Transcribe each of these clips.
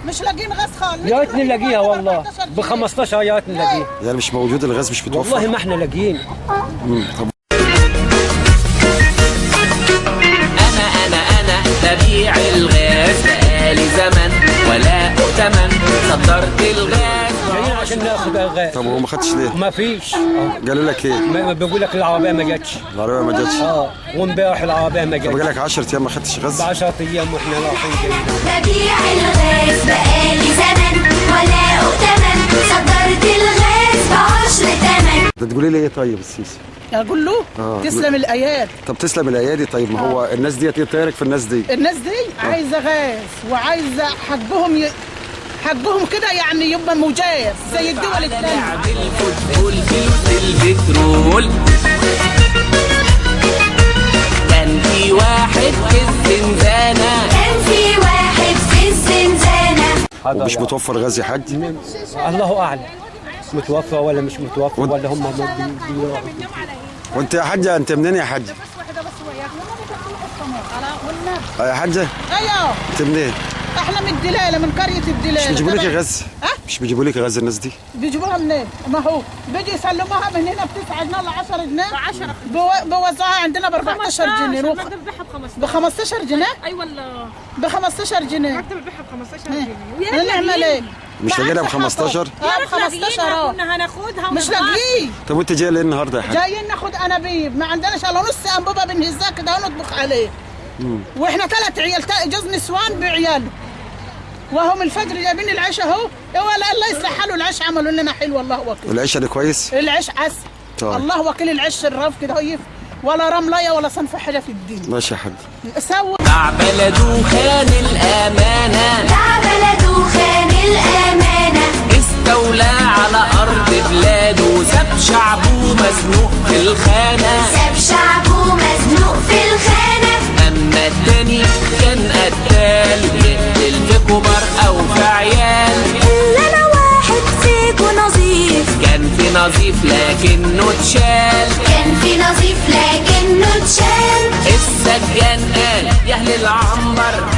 مش لاقيين غاز خالص. يا ريتني نلاقيها والله ب 15 يا ريتني نلاقيها. يعني مش موجود الغاز، مش متوفر والله ما احنا لاقيين. طب أنا ببيع الغاز بقالي زمن ولا أؤتمن، صدرت الغاز جايين عشان ناخد الغاز. طب هو ما خدش ليه؟ ما فيش. قالوا لك ايه؟ بيقول لك العربيه ما جاتش. العربيه ما جاتش. وامبارح العربيه ما طب جاتش. قال لك 10 ايام ما خدتش غاز؟ ب 10 ايام واحنا رايحين جايين. ببيع الغاز بقالي زمن ولا أؤتمن، صدرت الغاز ب10 تمن. ده تقولي لي ايه طيب السيسي؟ اقول له تسلم الايادي. طب تسلم الايادي. طيب ما هو الناس ديت ايه طايرك في الناس دي؟ الناس دي عايزه غاز وعايزه حقهم كده، يعني يبقى مجاز زي الدول الثانيه. الفوتبول فلوس البترول، كان في واحد في الزنزانة، كان في واحد في الزنزانة. ومش متوفر غاز يا حاج؟ الله اعلم متوفر ولا مش متوفر ولا هم وانت يا حاجه انت منين يا حاجه؟ يا حاجه ايوه انت منين؟ احنا من الدلاله، من قريه الدلاله. مش بيجيبوا لك غاز؟ مش بيجيبوا لك غاز الناس دي؟ بيجيبوها منين؟ ما هو بيجي يسلموها من هنا ب 9 جنيه ل 10 جنيه، بوزعوها عندنا ب 14 جنيه. ب 15 جنيه؟ اي والله ب 15 جنيه. كنت ببيعها ب 15 جنيه. نعمل ايه؟ مش لاقيينها ب 15؟ ب 15 كنا هناخدها مش لاقيين. طب وانت جايه ليه النهارده يا حاج؟ جايين ناخد انابيب، ما عندناش الا نص انبوبه بنهزها كده ونطبخ عليه. واحنا 3 عيال، جوز نسوان بعياله، وهم الفجر جايبين العيش اهو. ولا الله يصلح حاله، العيش عملوا لنا حلو الله وكيل. العيشه دي كويس؟ العيش عسل. طيب. الله وكيل، العيش شراف كده هو، ولا رمليه ولا صنف حاجه في الدين. ماشي يا حاج. سوى باع بلده خان الأمانة، باع بلده خان الأمانة، استولى على أرض بلاده، ساب شعبه مزنوق في الخانة، ساب شعبه مزنوق في الخانة. أما التاني كان قتال، يقتل في كبر أو في عيال. إلا أنا واحد فيكو نظيف، كان في نظيف لكنه اتشال، كان في نظيف لكنه اتشال. السجان قال يا أهل العنبر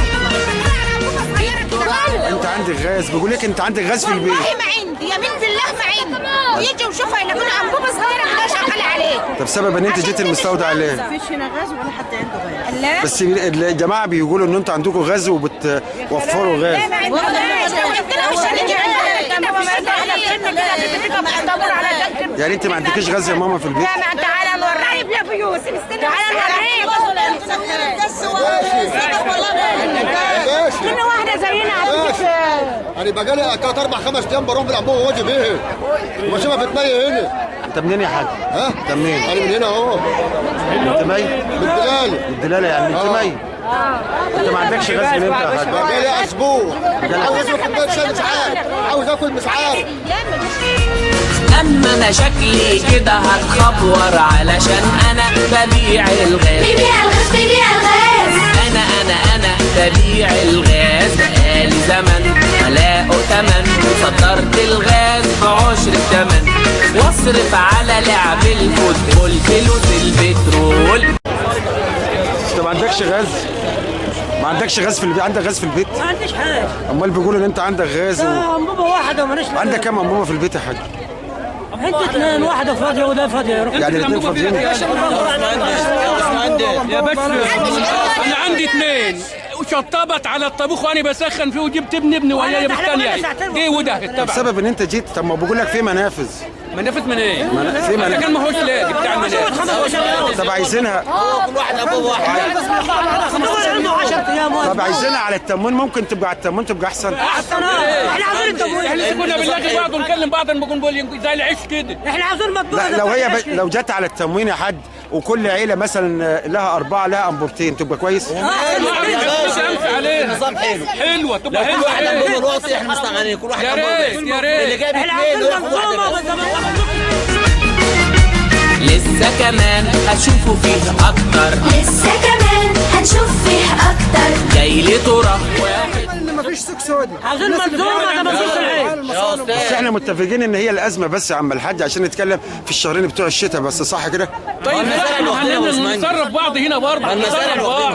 انت عندك غاز؟ بيقول لك انت عندك غاز في البيت. والله ما عندي، يمين بالله ما عندي. يجي وشوفها يلاقونا انبوبه صغيره كده شغاله عليه. طب سبب ان انت جيت المستودع عليه؟ مفيش هنا غاز ولا حد عنده غاز. لا بس الجماعه بيقولوا ان انتوا عندكم غاز وبتوفروا غاز. ما عندنا غاز. مش هنيجي يعني انت ما عندكيش غاز يا ماما في البيت؟ تعالى نوريك يا ابو يوسف، استنى تعالى نوريك. كنا واحده زينا يعني بقالي 3 4 5 ايام بروح بالانبوبه واجي بيه وبشوفها في الطريق هنا. انت منين يا حاج؟ انت منين؟ انا من هنا اهو. انت مي؟ من الدلاله. من الدلاله يعني انت مي؟ انت ما عندكش غاز من امتى يا حاج؟ بقالي اسبوع عاوز اكل كوبايه شاي مش عارف، عاوز اكل مش عارف. اما انا شكلي كده هتخبور علشان انا ببيع الغاز. ببيع الغاز، ببيع الغاز. انا ببيع الغاز بقالي زمن ولا أؤتمن، صدرت الغاز ب10 تمن، واصرف على لعب الفوتبول فلوس البترول. انت ما عندكش غاز؟ ما عندكش غاز في البيت؟ عندك غاز في البيت؟ ما عنديش حاجه. امال بيقولوا ان انت عندك غاز انبوبه واحده وماليش. عندك كام انبوبه في البيت يا حاج؟ انت 2، واحده فاضيه وده فاضيه. يعني الاثنين فاضيين؟ يا باشا انا عندي 2 وشطبت على الطبوخ وانا بسخن فيه وجبت ابني وهي بالثانيه دي وده التبع. بسبب ان انت جيت. طب ما بقول لك في منافذ. منافذ من ايه؟ في اذا كان ما هوش لاقي بتاع المنافذ. طب عايزينها. كل واحد ابوه واحد. طب عايزينها على التموين، ممكن تبقى على التموين تبقى احسن. احنا عاوزين التموين. احنا لسه كنا بنلاقي بعض ونكلم بعض بنقول زي العيش كده. احنا عاوزين مطبوخ. لا لو جت على التموين يا حاج وكل عيله مثلا لها 4 لها انبوبتين تبقى كويس. نظام حلوه تبقى حلوه. واحد انبوبه الوقت احنا مستغنيين كل واحد يا ريت يا ريت. اللي جايب 2 ياخد واحده. لسه كمان هشوفه فيه اكتر، لسه كمان هنشوف فيه أكتر. جاي لي ترى واحد. مفيش سوق سودي. عاوزين منظومه ده مفيش العين. بس احنا متفقين ان هي الازمه بس يا عم الحاج عشان نتكلم في الشهرين بتوع الشتاء بس، صح كده؟ طيب احنا نصرف بعض هنا برضه. نصرف بعض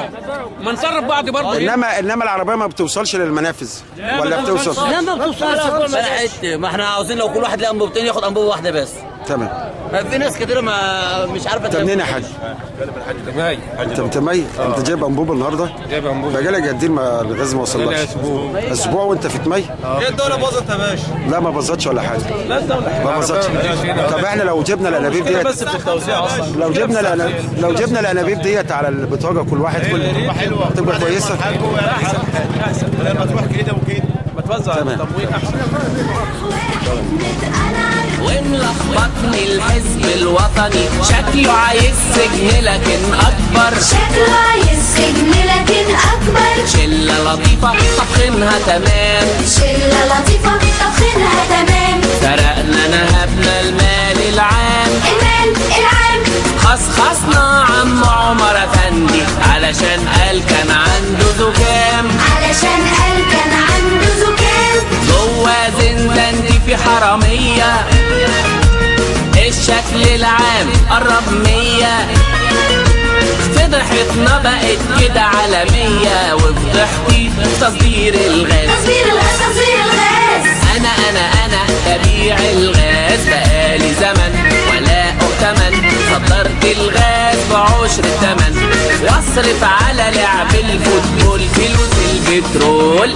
ما نصرف بعض برضه. انما العربيه ما بتوصلش للمنافذ ولا بتوصل؟ لا ما بتوصلش. ما احنا عاوزين لو كل واحد له انبوبتين ياخد انبوبه واحده بس. تمام. في ناس كتير ما مش عارفه. انت منين يا حاج؟ انت متمي؟ انت جايب انبوبه النهارده؟ جايب انبوبه. بقالك قد ايه الغاز ما وصلكش؟ اسبوع وانت في تمي؟ ايه الدوله باظت يا باشا؟ لا ما باظتش ولا حاجه. لا الدوله ما باظتش. طب احنا لو جبنا الانابيب ديت بس في التوزيع اصلا. لو جبنا الانابيب ديت على البطاقه كل واحد حلوه تبقى كويسه. احسن بدل ما تروح كده وكده ما توزع التموين احسن. وملخبطني الحزب الوطني شكله عايز سجن لكن اكبر. شكله عايز سجن لكن أكبر. شلة لطيفة طبخينها تمام. شلة لطيفة طبخينها تمام. سرقنا نهبنا المال العام. المال العام. خصخصنا عم عمر افندي علشان قال كان عنده زكام. علشان قال كان عنده زكام. جوا زنزان دي في حرامية. الشكل العام قرب 100. فضحتنا بقت كده عالمية وفضحتي تصدير الغاز. تصدير الغاز. تصدير الغاز. أنا ببيع الغاز بقالي زمن ولا أؤتمن. صدرت الغاز بعشر التمن واصرف على لعب الفوتبول فلوس البترول.